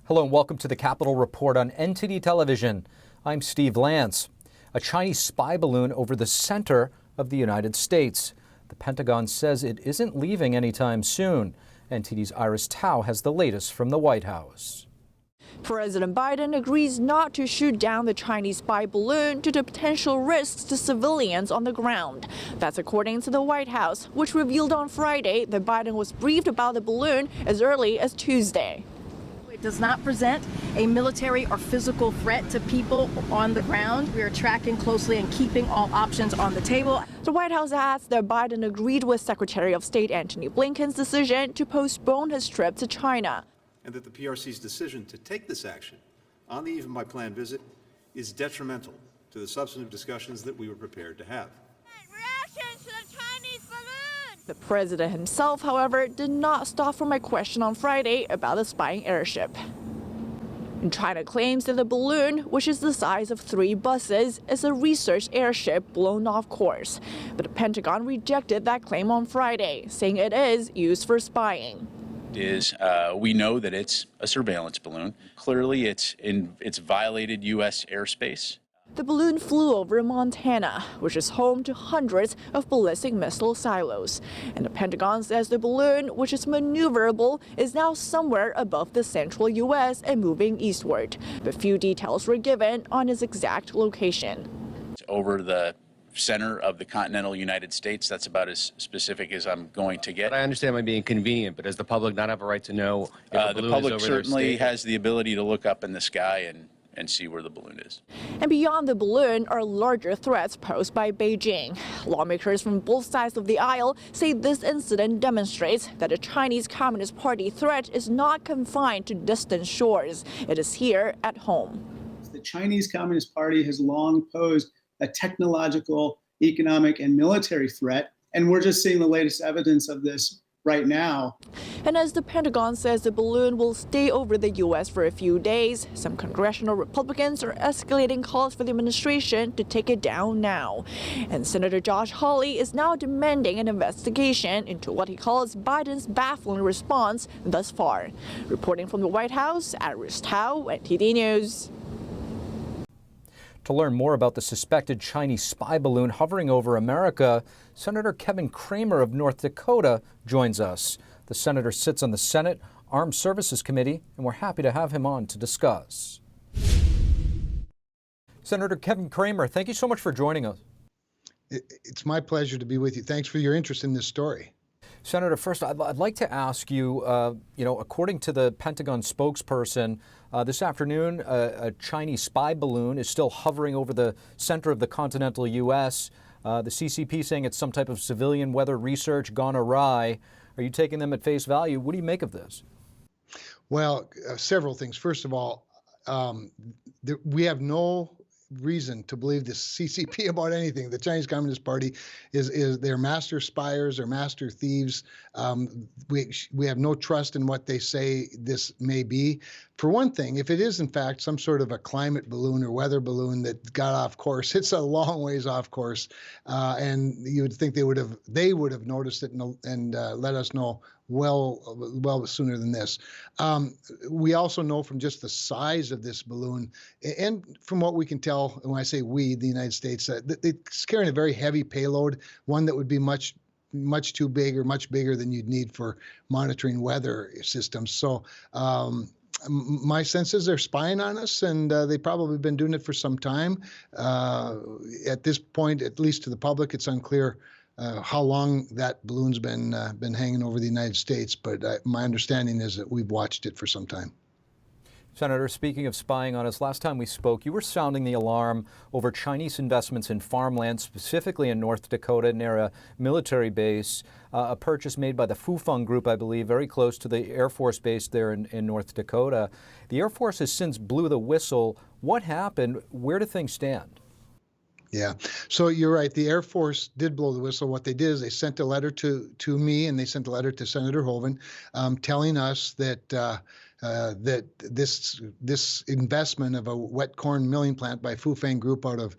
Hello and welcome to the Capitol Report on NTD Television. I'm Steve Lance. A Chinese spy balloon over the center of the United States. The Pentagon says it isn't leaving anytime soon. NTD's Iris Tao has the latest from the White House. President Biden agrees not to shoot down the Chinese spy balloon due to potential risks to civilians on the ground. That's according to the White House, which revealed on Friday that Biden was briefed about the balloon as early as Tuesday. It does not present a military or physical threat to people on the ground. We are tracking closely and keeping all options on the table. The White House adds that Biden agreed with Secretary of State Antony Blinken's decision to postpone his trip to China. And that the PRC's decision to take this action on the eve of my planned visit is detrimental to the substantive discussions that we were prepared to have. Reaction to the Chinese balloon! The president himself, however, did not stop for my question on Friday about the spying airship. And China claims that the balloon, which is the size of 3 buses, is a research airship blown off course. But the Pentagon rejected that claim on Friday, saying it is used for spying. We know that it's a surveillance balloon. Clearly, it's violated U.S. airspace. The balloon flew over Montana, which is home to hundreds of ballistic missile silos. And the Pentagon says the balloon, which is maneuverable, is now somewhere above the central U.S. and moving eastward. But few details were given on its exact location. It's over the center of the continental United States. That's about as specific as I'm going to get. I understand it might be inconvenient, but does the public not have a right to know if the balloon the public is over certainly their state? has the ability to look up in the sky and see where the balloon is. And beyond the balloon are larger threats posed by Beijing. Lawmakers from both sides of the aisle say this incident demonstrates that the Chinese Communist Party threat is not confined to distant shores. It is here at home. The Chinese Communist Party has long posed a technological, economic, and military threat, and we're just seeing the latest evidence of this right now. And as the Pentagon says the balloon will stay over the U.S. for a few days, some congressional Republicans are escalating calls for the administration to take it down now. And Senator Josh Hawley is now demanding an investigation into what he calls Biden's baffling response thus far. Reporting from the White House, Iris Tao, NTD News. To learn more about the suspected Chinese spy balloon hovering over America, Senator Kevin Cramer of North Dakota joins us. The senator sits on the Senate Armed Services Committee, and we're happy to have him on to discuss. Senator Kevin Cramer, thank you so much for joining us. It's my pleasure to be with you. Thanks for your interest in this story. Senator, first, I'd like to ask you, according to the Pentagon spokesperson, this afternoon, a Chinese spy balloon is still hovering over the center of the continental U.S. The CCP saying it's some type of civilian weather research gone awry. Are you taking them at face value? What do you make of this? Well, several things. First of all, we have no reason to believe the CCP about anything. The Chinese Communist Party is their master spiers or master thieves. We have no trust in what they say this may be. For one thing, if it is in fact some sort of a climate balloon or weather balloon that got off course, it's a long ways off course, and you would think they would have noticed it and let us know well sooner than this. We also know from just the size of this balloon, and from what we can tell, when I say we, the United States, that it's carrying a very heavy payload, one that would be much too big or much bigger than you'd need for monitoring weather systems. So my sense is they're spying on us, and they've probably been doing it for some time. At this point, at least to the public, it's unclear how long that balloon's been hanging over the United States, but my understanding is that we've watched it for some time. Senator, speaking of spying on us, last time we spoke, you were sounding the alarm over Chinese investments in farmland, specifically in North Dakota near a military base, a purchase made by the Fufeng Group, I believe, very close to the Air Force base there in North Dakota. The Air Force has since blew the whistle. What happened? Where do things stand? Yeah, so you're right. The Air Force did blow the whistle. What they did is they sent a letter to me, and they sent a letter to Senator Hoeven, telling us that that this investment of a wet corn milling plant by Fufeng Group out of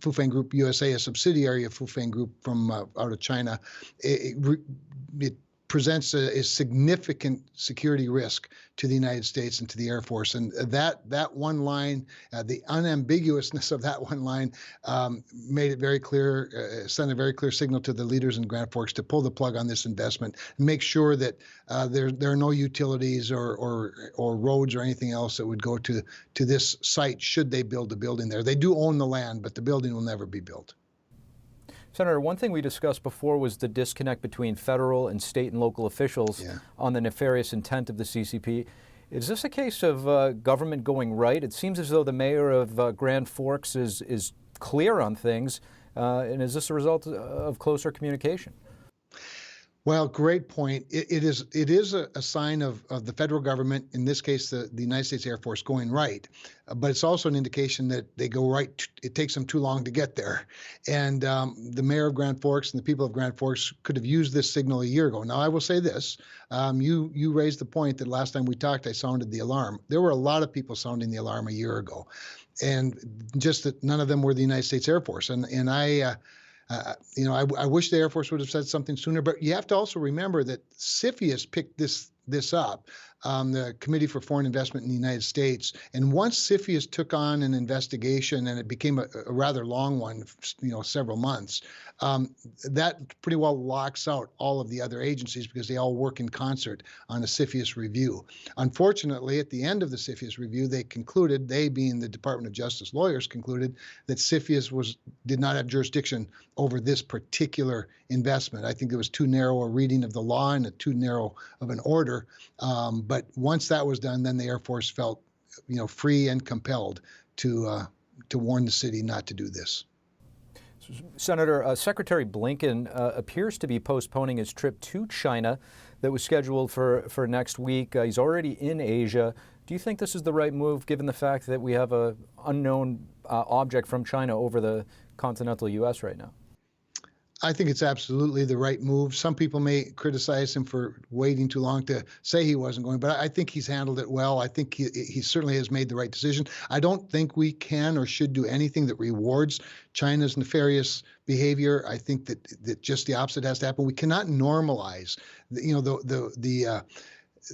Fufeng Group USA, a subsidiary of Fufeng Group from out of China, it presents a significant security risk to the United States and to the Air Force. And that one line, the unambiguousness of that one line, made it very clear, sent a very clear signal to the leaders in Grand Forks to pull the plug on this investment and make sure that there are no utilities or roads or anything else that would go to this site should they build a building there. They do own the land, but the building will never be built. Senator, one thing we discussed before was the disconnect between federal and state and local officials on the nefarious intent of the CCP. Is this a case of government going right? It seems as though the mayor of Grand Forks is clear on things, and is this a result of closer communication? Well, great point. It is a sign of the federal government, in this case, the United States Air Force, going right. But it's also an indication that they go right. It takes them too long to get there. And the mayor of Grand Forks and the people of Grand Forks could have used this signal a year ago. Now, I will say this. You raised the point that last time we talked, I sounded the alarm. There were a lot of people sounding the alarm a year ago. And just that none of them were the United States Air Force. And I wish the Air Force would have said something sooner, but you have to also remember that CFIUS picked this up, the Committee for Foreign Investment in the United States. And once CFIUS took on an investigation, and it became a rather long one, several months, that pretty well locks out all of the other agencies because they all work in concert on a CFIUS review. Unfortunately, at the end of the CFIUS review, they being the Department of Justice lawyers, concluded that CFIUS did not have jurisdiction over this particular investment. I think it was too narrow a reading of the law and too narrow of an order. But once that was done, then the Air Force felt, free and compelled to warn the city not to do this. Senator, Secretary Blinken appears to be postponing his trip to China that was scheduled for next week. He's already in Asia. Do you think this is the right move, given the fact that we have an unknown object from China over the continental U.S. right now? I think it's absolutely the right move. Some people may criticize him for waiting too long to say he wasn't going, but I think he's handled it well. I think he certainly has made the right decision. I don't think we can or should do anything that rewards China's nefarious behavior. I think that just the opposite has to happen. We cannot normalize,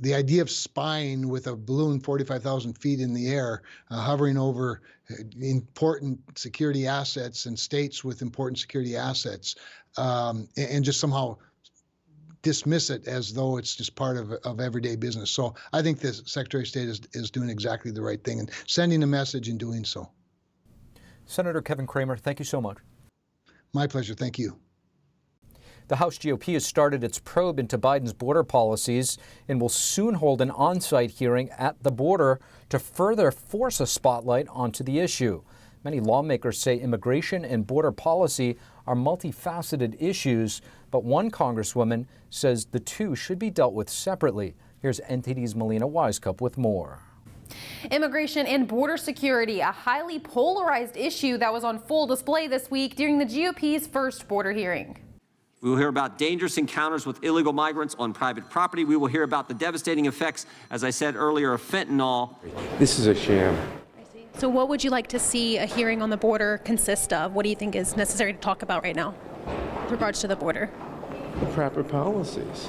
the idea of spying with a balloon 45,000 feet in the air, hovering over important security assets and states with important security assets, and just somehow dismiss it as though it's just part of everyday business. So I think the Secretary of State is doing exactly the right thing and sending a message in doing so. Senator Kevin Cramer, thank you so much. My pleasure. Thank you. The House GOP has started its probe into Biden's border policies and will soon hold an on-site hearing at the border to further force a spotlight onto the issue. Many lawmakers say immigration and border policy are multifaceted issues, but one congresswoman says the two should be dealt with separately. Here's NTD's Melina Wisecup with more. Immigration and border security, a highly polarized issue that was on full display this week during the GOP's first border hearing. We will hear about dangerous encounters with illegal migrants on private property. We will hear about the devastating effects, as I said earlier, of fentanyl. This is a sham. So what would you like to see a hearing on the border consist of? What do you think is necessary to talk about right now with regards to the border? The proper policies.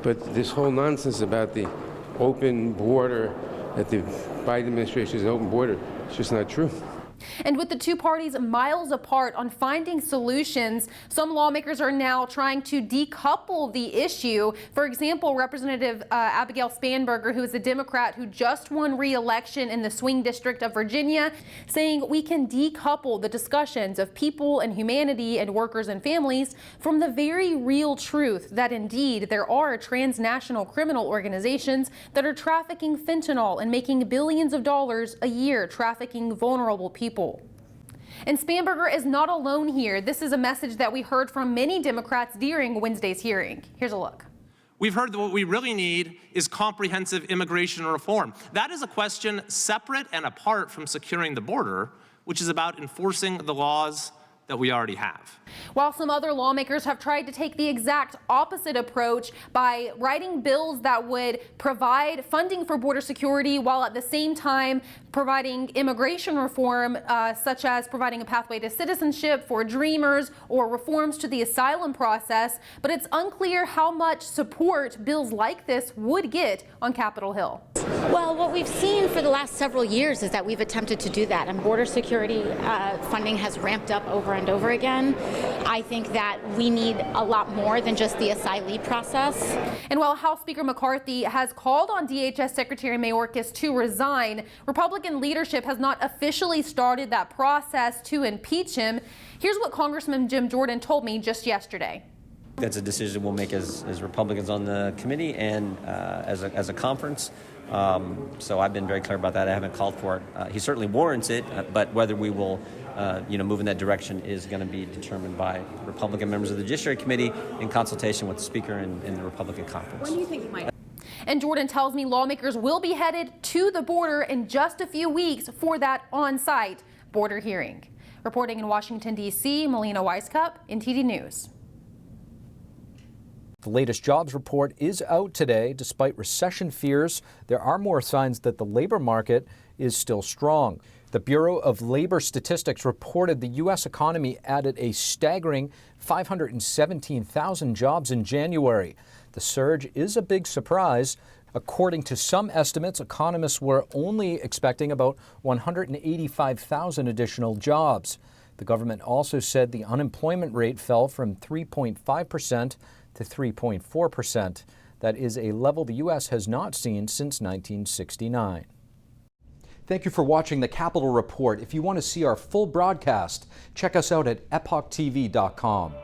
But this whole nonsense about the open border, that the Biden administration is an open border, it's just not true. And with the two parties miles apart on finding solutions, some lawmakers are now trying to decouple the issue. For example, Representative Abigail Spanberger, who is a Democrat who just won re-election in the swing district of Virginia, saying we can decouple the discussions of people and humanity and workers and families from the very real truth that indeed there are transnational criminal organizations that are trafficking fentanyl and making billions of dollars a year trafficking vulnerable people. And Spanberger is not alone here. This is a message that we heard from many Democrats during Wednesday's hearing. Here's a look. We've heard that what we really need is comprehensive immigration reform. That is a question separate and apart from securing the border, which is about enforcing the laws that we already have. While some other lawmakers have tried to take the exact opposite approach by writing bills that would provide funding for border security while at the same time providing immigration reform, such as providing a pathway to citizenship for Dreamers or reforms to the asylum process, but it's unclear how much support bills like this would get on Capitol Hill. Well, what we've seen for the last several years is that we've attempted to do that, and border security funding has ramped up over and over again. I think that we need a lot more than just the asylee process. And while House Speaker McCarthy has called on DHS Secretary Mayorkas to resign, Republican leadership has not officially started that process to impeach him. Here's what Congressman Jim Jordan told me just yesterday. That's a decision we'll make as Republicans on the committee and as a conference. So I've been very clear about that. I haven't called for it. He certainly warrants it, but whether we will move in that direction is going to be determined by Republican members of the Judiciary Committee in consultation with the Speaker and the Republican conference. When do you think you might? And Jordan tells me lawmakers will be headed to the border in just a few weeks for that on-site border hearing. Reporting in Washington, D.C., Melina Weiskup, NTD News. The latest jobs report is out today. Despite recession fears, there are more signs that the labor market is still strong. The Bureau of Labor Statistics reported the U.S. economy added a staggering 517,000 jobs in January. The surge is a big surprise. According to some estimates, economists were only expecting about 185,000 additional jobs. The government also said the unemployment rate fell from 3.5% to 3.4%. That is a level the U.S. has not seen since 1969. Thank you for watching the Capitol Report. If you want to see our full broadcast, check us out at epochtv.com.